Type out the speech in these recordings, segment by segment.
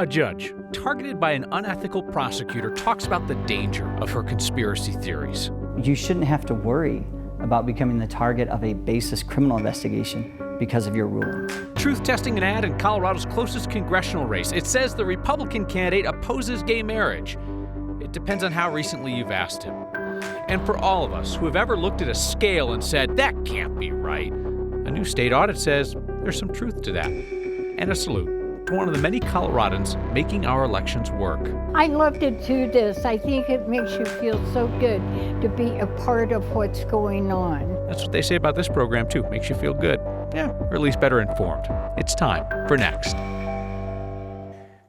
A judge, targeted by an unethical prosecutor, talks about the danger of her conspiracy theories. You shouldn't have to worry about becoming the target of a baseless criminal investigation because of your ruling. Truth testing an ad in Colorado's closest congressional race. It says the Republican candidate opposes gay marriage. It depends on how recently you've asked him. And for all of us who have ever looked at a scale and said, that can't be right, a new state audit says there's some truth to that. And a salute to one of the many Coloradans making our elections work. I love to do this. I think it makes you feel so good to be a part of what's going on. That's what they say about this program, too. Makes you feel good. Yeah, or at least better informed. It's time for Next.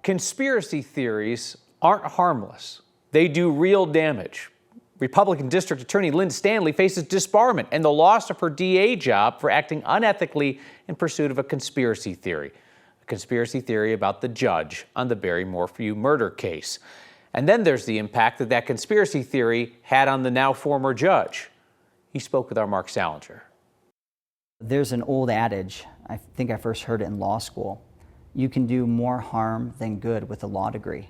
Conspiracy theories aren't harmless. They do real damage. Republican District Attorney Linda Stanley faces disbarment and the loss of her DA job for acting unethically in pursuit of a conspiracy theory. A conspiracy theory about the judge on the Barry Morphew murder case. And then there's the impact that that conspiracy theory had on the now former judge. He spoke with our Mark Salinger. There's an old adage, I think I first heard it in law school, you can do more harm than good with a law degree.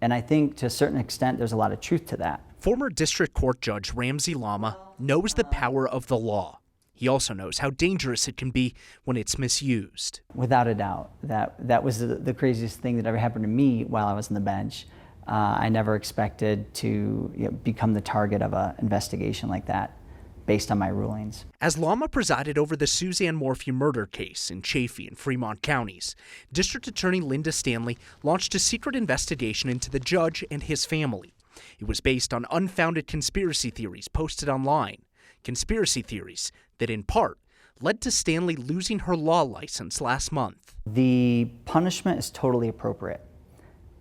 And I think to a certain extent there's a lot of truth to that. Former District Court Judge Ramsey Lama knows the power of the law. He also knows how dangerous it can be when it's misused. Without a doubt, that was the craziest thing that ever happened to me while I was on the bench. I never expected to become the target of an investigation like that based on my rulings. As Lama presided over the Suzanne Morphew murder case in Chaffee and Fremont counties, District Attorney Linda Stanley launched a secret investigation into the judge and his family. It was based on unfounded conspiracy theories posted online. Conspiracy theories that, in part, led to Stanley losing her law license last month. The punishment is totally appropriate.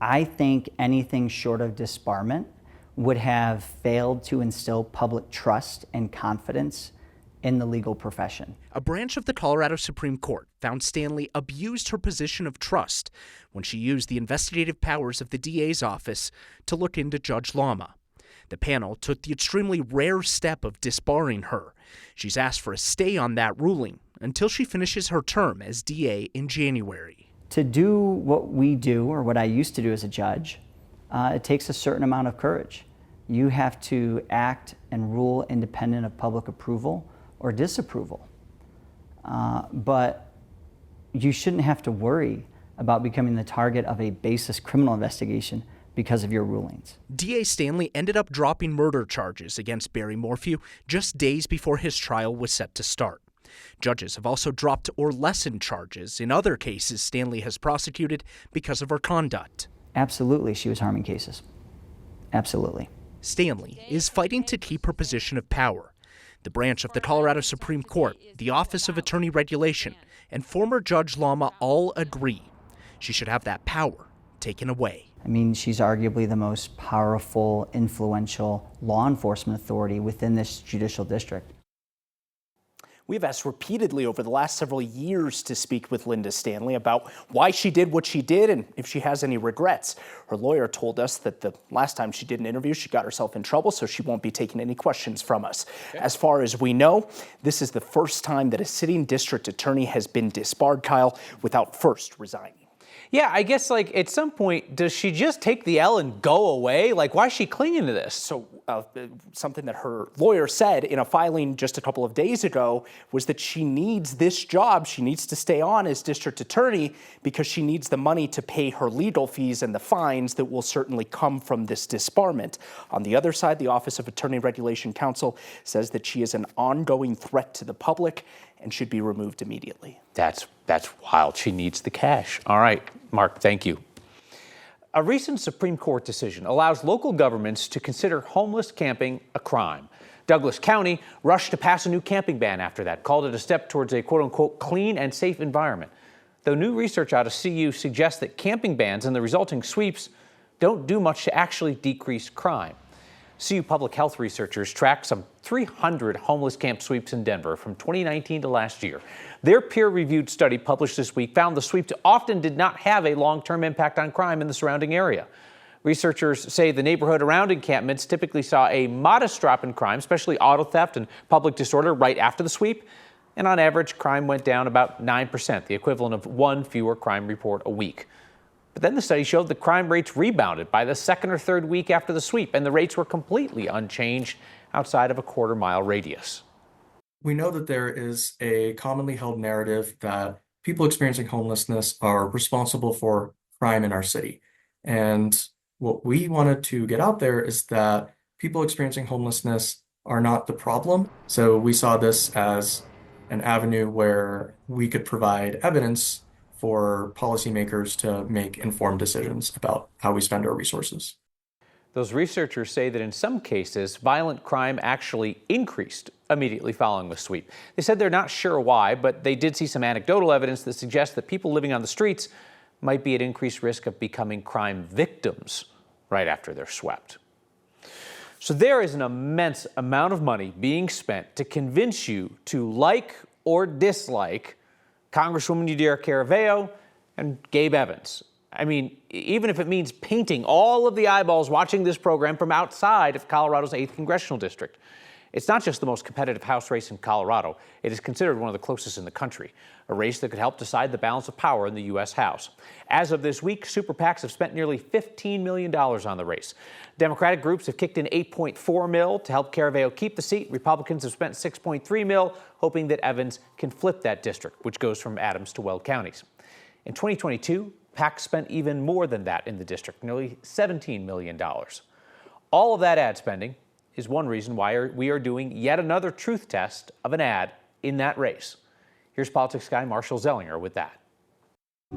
I think anything short of disbarment would have failed to instill public trust and confidence in the legal profession. A branch of the Colorado Supreme Court found Stanley abused her position of trust when she used the investigative powers of the DA's office to look into Judge Lama. The panel took the extremely rare step of disbarring her. She's asked for a stay on that ruling until she finishes her term as DA in January. To do what we do, or what I used to do as a judge, it takes a certain amount of courage. You have to act and rule independent of public approval or disapproval. But you shouldn't have to worry about becoming the target of a baseless criminal investigation because of your rulings. DA Stanley ended up dropping murder charges against Barry Morphew just days before his trial was set to start. Judges have also dropped or lessened charges in other cases Stanley has prosecuted because of her conduct. Absolutely, she was harming cases. Absolutely. Stanley is fighting to keep her position of power. The branch of the Colorado Supreme Court, the Office of Attorney Regulation, and former Judge Lama all agree she should have that power taken away. I mean, she's arguably the most powerful, influential law enforcement authority within this judicial district. We've asked repeatedly over the last several years to speak with Linda Stanley about why she did what she did and if she has any regrets. Her lawyer told us that the last time she did an interview, she got herself in trouble, so she won't be taking any questions from us. Okay. As far as we know, this is the first time that a sitting district attorney has been disbarred, Kyle, without first resigning. Yeah, I guess, like, at some point, does she just take the L and go away? Like, why is she clinging to this? So something that her lawyer said in a filing just a couple of days ago was that she needs this job. She needs to stay on as district attorney because she needs the money to pay her legal fees and the fines that will certainly come from this disbarment. On the other side, the Office of Attorney Regulation Counsel says that she is an ongoing threat to the public and should be removed immediately. That's wild. She needs the cash. All right, Mark, thank you. A recent Supreme Court decision allows local governments to consider homeless camping a crime. Douglas County rushed to pass a new camping ban after that, called it a step towards a quote-unquote clean and safe environment. Though new research out of CU suggests that camping bans and the resulting sweeps don't do much to actually decrease crime. CU public health researchers tracked some 300 homeless camp sweeps in Denver from 2019 to last year. Their peer-reviewed study published this week found the sweeps often did not have a long-term impact on crime in the surrounding area. Researchers say the neighborhood around encampments typically saw a modest drop in crime, especially auto theft and public disorder, right after the sweep. And on average, crime went down about 9%, the equivalent of one fewer crime report a week. But then the study showed the crime rates rebounded by the second or third week after the sweep, and the rates were completely unchanged outside of a quarter-mile radius. We know that there is a commonly held narrative that people experiencing homelessness are responsible for crime in our city. And what we wanted to get out there is that people experiencing homelessness are not the problem. So we saw this as an avenue where we could provide evidence for policymakers to make informed decisions about how we spend our resources. Those researchers say that in some cases, violent crime actually increased immediately following the sweep. They said they're not sure why, but they did see some anecdotal evidence that suggests that people living on the streets might be at increased risk of becoming crime victims right after they're swept. So there is an immense amount of money being spent to convince you to like or dislike Congresswoman Yadira Caraveo and Gabe Evans. I mean, even if it means painting all of the eyeballs watching this program from outside of Colorado's 8th Congressional District. It's not just the most competitive House race in Colorado. It is considered one of the closest in the country, a race that could help decide the balance of power in the U.S. House. As of this week, super PACs have spent nearly $15 million on the race. Democratic groups have kicked in $8.4 million to help Caraveo keep the seat. Republicans have spent $6.3 million, hoping that Evans can flip that district, which goes from Adams to Weld counties. In 2022, PACs spent even more than that in the district, nearly $17 million. All of that ad spending is one reason why we are doing yet another truth test of an ad in that race. Here's politics guy Marshall Zellinger with that.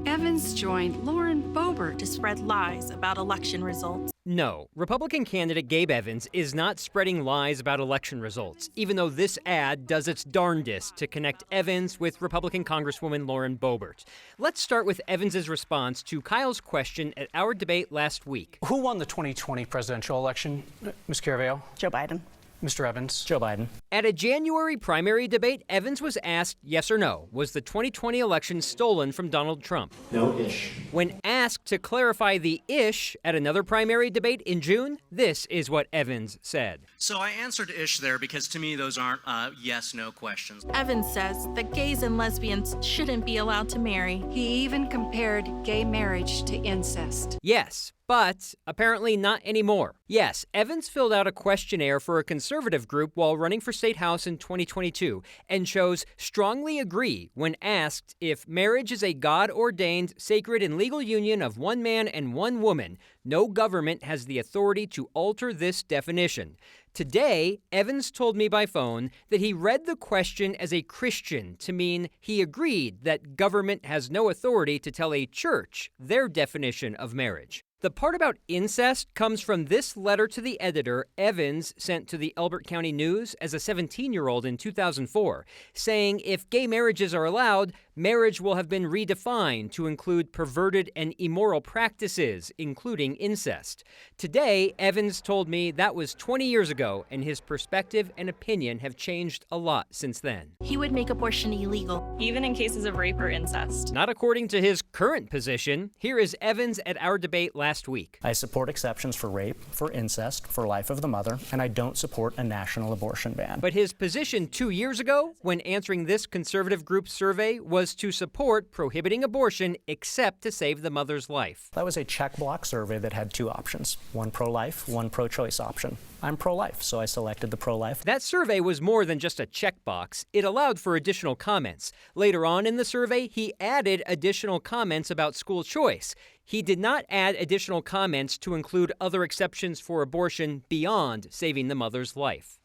Evans joined Lauren Boebert to spread lies about election results. No, Republican candidate Gabe Evans is not spreading lies about election results, even though this ad does its darndest to connect Evans with Republican Congresswoman Lauren Boebert. Let's start with Evans's response to Kyle's question at our debate last week. Who won the 2020 presidential election, Ms. Caraveo? Joe Biden. Mr. Evans? Joe Biden. At a January primary debate, Evans was asked yes or no, was the 2020 election stolen from Donald Trump? No ish. When asked to clarify the ish at another primary debate in June, this is what Evans said. So I answered ish there because to me those aren't yes-no questions. Evans says that gays and lesbians shouldn't be allowed to marry. He even compared gay marriage to incest. Yes, but apparently not anymore. Yes, Evans filled out a questionnaire for a conservative group while running for State House in 2022 and chose strongly agree when asked if marriage is a God-ordained, sacred, and legal union of one man and one woman. No government has the authority to alter this definition. Today, Evans told me by phone that he read the question as a Christian to mean he agreed that government has no authority to tell a church their definition of marriage. The part about incest comes from this letter to the editor Evans sent to the Elbert County News as a 17-year-old in 2004, saying if gay marriages are allowed, marriage will have been redefined to include perverted and immoral practices, including incest. Today, Evans told me that was 20 years ago, and his perspective and opinion have changed a lot since then. He would make abortion illegal, even in cases of rape or incest. Not according to his current position. Here is Evans at our debate last week. I support exceptions for rape, for incest, for life of the mother, and I don't support a national abortion ban. But his position 2 years ago, when answering this conservative group survey, was to support prohibiting abortion except to save the mother's life. That was a check block survey that had two options, one pro-life, one pro-choice option. I'm pro-life, so I selected the pro-life. That survey was more than just a checkbox. It allowed for additional comments. Later on in the survey, he added additional comments about school choice. He did not add additional comments to include other exceptions for abortion beyond saving the mother's life.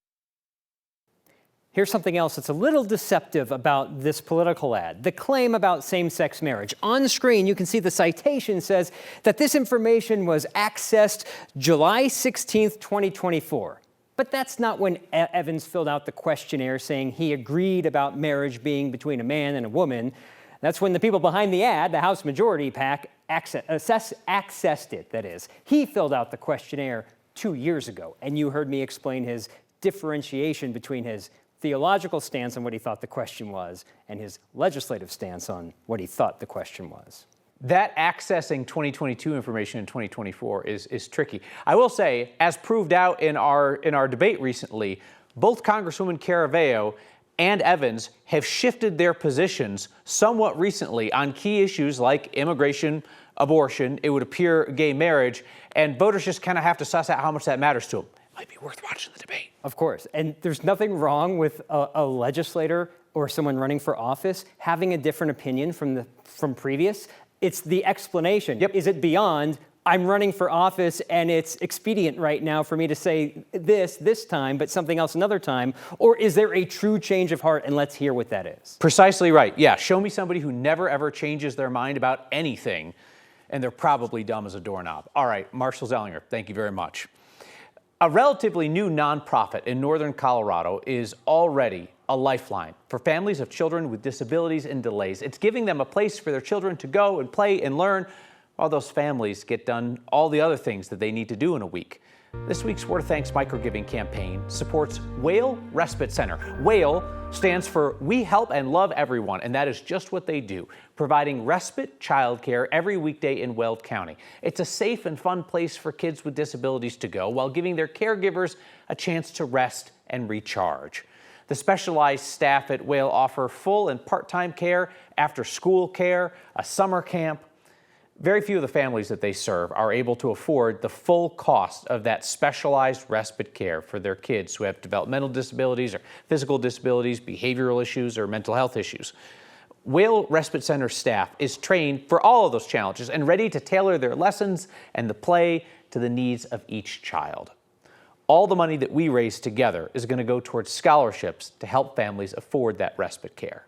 Here's something else that's a little deceptive about this political ad, the claim about same-sex marriage. On screen, you can see the citation says that this information was accessed July 16th, 2024. But that's not when Evans filled out the questionnaire saying he agreed about marriage being between a man and a woman. That's when the people behind the ad, the House Majority PAC, accessed it, that is. He filled out the questionnaire 2 years ago, and you heard me explain his differentiation between his theological stance on what he thought the question was and his legislative stance on what he thought the question was. That accessing 2022 information in 2024 is tricky. I will say, as proved out in our debate recently, both Congresswoman Caraveo and Evans have shifted their positions somewhat recently on key issues like immigration, abortion, it would appear gay marriage, and voters just kind of have to suss out how much that matters to them. Might be worth watching the debate. Of course, and there's nothing wrong with a legislator or someone running for office having a different opinion from previous. It's the explanation. Yep. Is it beyond, I'm running for office and it's expedient right now for me to say this time, but something else another time? Or is there a true change of heart? And let's hear what that is. Precisely right. Yeah, show me somebody who never ever changes their mind about anything, and they're probably dumb as a doorknob. All right, Marshall Zellinger, thank you very much. A relatively new nonprofit in northern Colorado is already a lifeline for families of children with disabilities and delays. It's giving them a place for their children to go and play and learn while those families get done all the other things that they need to do in a week. This week's Word of Thanks microgiving campaign supports Whale Respite Center. Whale stands for We Help and Love Everyone, and that is just what they do, providing respite childcare every weekday in Weld County. It's a safe and fun place for kids with disabilities to go while giving their caregivers a chance to rest and recharge. The specialized staff at Whale offer full and part-time care, after-school care, a summer camp. Very few of the families that they serve are able to afford the full cost of that specialized respite care for their kids who have developmental disabilities or physical disabilities, behavioral issues, or mental health issues. Whale Respite Center staff is trained for all of those challenges and ready to tailor their lessons and the play to the needs of each child. All the money that we raise together is going to go towards scholarships to help families afford that respite care.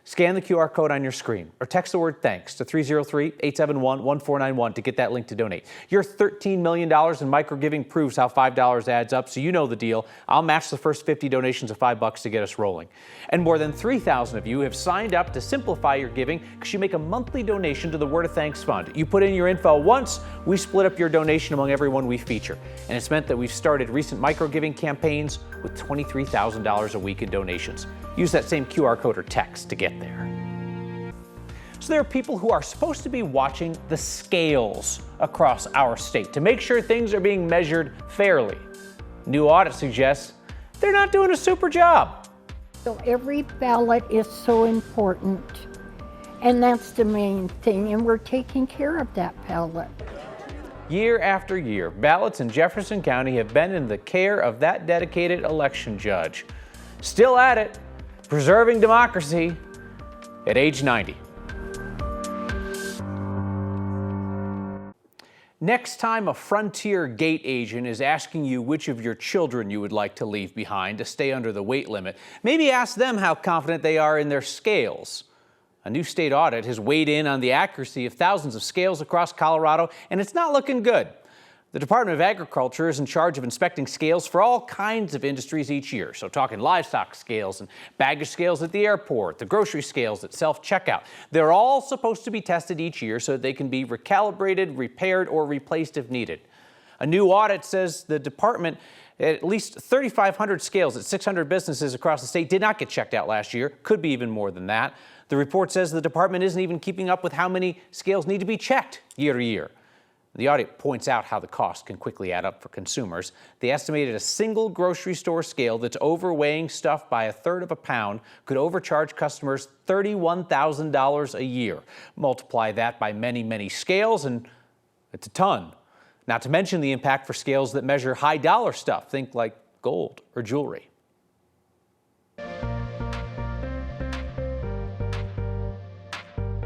Scan the QR code on your screen or text the word THANKS to 303-871-1491 to get that link to donate. Your $13 million in microgiving proves how $5 adds up, so you know the deal. I'll match the first 50 donations of $5 to get us rolling. And more than 3,000 of you have signed up to simplify your giving because you make a monthly donation to the Word of Thanks Fund. You put in your info once, we split up your donation among everyone we feature. And it's meant that we've started recent microgiving campaigns with $23,000 a week in donations. Use that same QR code or text to get there. So there are people who are supposed to be watching the scales across our state to make sure things are being measured fairly. New audit suggests they're not doing a super job. So every ballot is so important, and that's the main thing, and we're taking care of that ballot. Year after year, ballots in Jefferson County have been in the care of that dedicated election judge. Still at it, preserving democracy at age 90. Next time a Frontier Gate agent is asking you which of your children you would like to leave behind to stay under the weight limit, maybe ask them how confident they are in their scales. A new state audit has weighed in on the accuracy of thousands of scales across Colorado, and it's not looking good. The Department of Agriculture is in charge of inspecting scales for all kinds of industries each year. So talking livestock scales and baggage scales at the airport, the grocery scales at self-checkout. They're all supposed to be tested each year so that they can be recalibrated, repaired, or replaced if needed. A new audit says the department, at least 3,500 scales at 600 businesses across the state did not get checked out last year. Could be even more than that. The report says the department isn't even keeping up with how many scales need to be checked year to year. The audit points out how the cost can quickly add up for consumers. They estimated a single grocery store scale that's overweighing stuff by 1/3 of a pound could overcharge customers $31,000 a year. Multiply that by many, many scales, and it's a ton. Not to mention the impact for scales that measure high dollar stuff, think like gold or jewelry.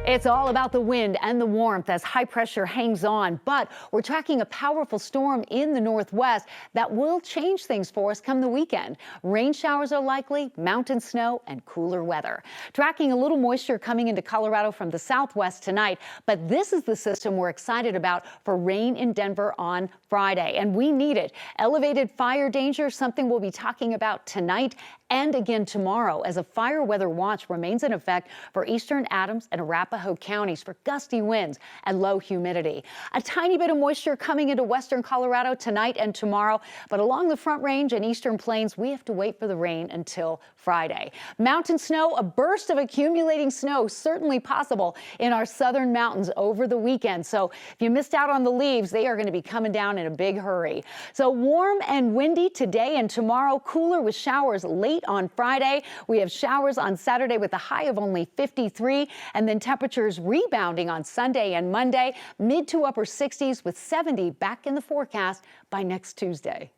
It's all about the wind and the warmth as high pressure hangs on, but we're tracking a powerful storm in the northwest that will change things for us come the weekend. Rain showers are likely, mountain snow, and cooler weather. Tracking a little moisture coming into Colorado from the southwest tonight, but this is the system we're excited about for rain in Denver on Friday, and we need it. Elevated fire danger, something we'll be talking about tonight and again tomorrow as a fire weather watch remains in effect for eastern Adams and Arapahoe counties for gusty winds and low humidity. A tiny bit of moisture coming into western Colorado tonight and tomorrow, but along the Front Range and eastern plains, we have to wait for the rain until Friday. Mountain snow, a burst of accumulating snow certainly possible in our southern mountains over the weekend. So if you missed out on the leaves, they are going to be coming down in a big hurry. So warm and windy today and tomorrow, cooler with showers late on Friday. We have showers on Saturday with a high of only 53, and then temperatures Temperatures rebounding on Sunday and Monday, mid to upper 60s with 70 back in the forecast by next Tuesday.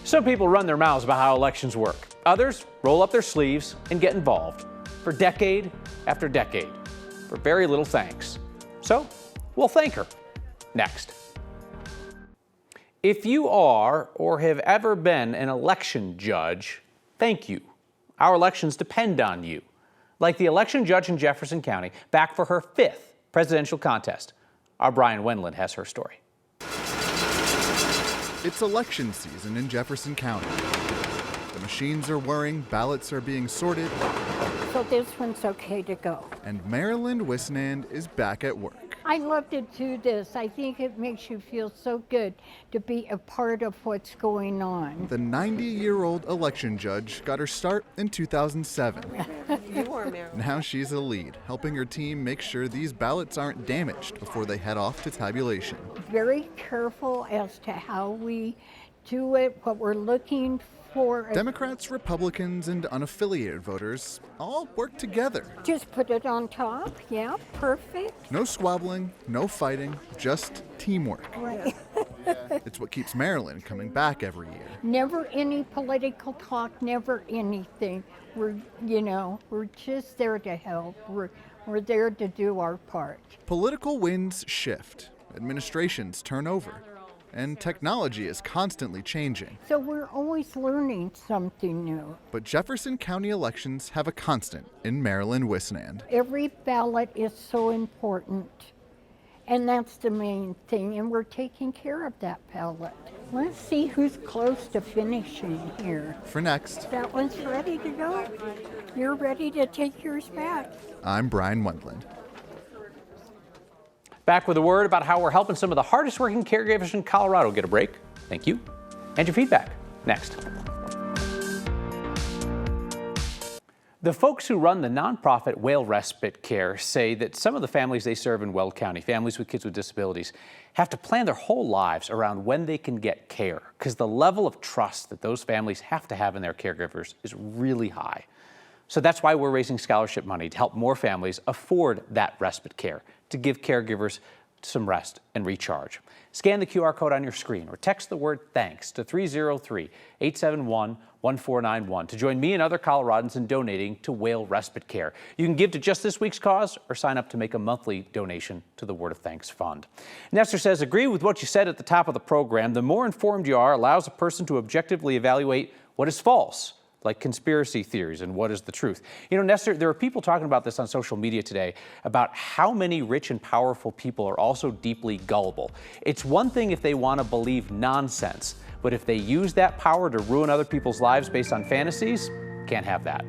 Some people run their mouths about how elections work. Others roll up their sleeves and get involved for decade after decade for very little thanks. So we'll thank her next. If you are or have ever been an election judge, thank you. Our elections depend on you. Like the election judge in Jefferson County, back for her 5th presidential contest. Our Brian Wendland has her story. It's election season in Jefferson County. The machines are whirring, ballots are being sorted. So this one's okay to go. And Marilyn Wisnand is back at work. I love to do this. I think it makes you feel so good to be a part of what's going on. The 90-year-old election judge got her start in 2007. You are, Marilyn. Now she's a lead, helping her team make sure these ballots aren't damaged before they head off to tabulation. Very careful as to how we do it, what we're looking for. Democrats, Republicans, and unaffiliated voters all work together. Just put it on top. Yeah, perfect. No squabbling, no fighting, just teamwork. Right. It's what keeps Marilyn coming back every year. Never any political talk, never anything. We're just there to help. We're there to do our part. Political winds shift, administrations turn over, and technology is constantly changing. So we're always learning something new. But Jefferson County elections have a constant in Marilyn Wisnand. Every ballot is so important, and that's the main thing, and we're taking care of that ballot. Let's see who's close to finishing here. For next, That one's ready to go. You're ready to take yours back. I'm Brian Wendland. Back with a word about how we're helping some of the hardest working caregivers in Colorado get a break. Thank you. And your feedback next. The folks who run the nonprofit Whale Respite Care say that some of the families they serve in Weld County, families with kids with disabilities, have to plan their whole lives around when they can get care because the level of trust that those families have to have in their caregivers is really high. So that's why we're raising scholarship money to help more families afford that respite care, to give caregivers some rest and recharge. Scan the QR code on your screen or text the word THANKS to 303-871-1491 to join me and other Coloradans in donating to Whale Respite Care. You can give to just this week's cause or sign up to make a monthly donation to the Word of Thanks Fund. Nestor says, agree with what you said at the top of the program. The more informed you are allows a person to objectively evaluate what is false, like conspiracy theories, and what is the truth. You know, Nestor, there are people talking about this on social media today about how many rich and powerful people are also deeply gullible. It's one thing if they want to believe nonsense, but if they use that power to ruin other people's lives based on fantasies, can't have that.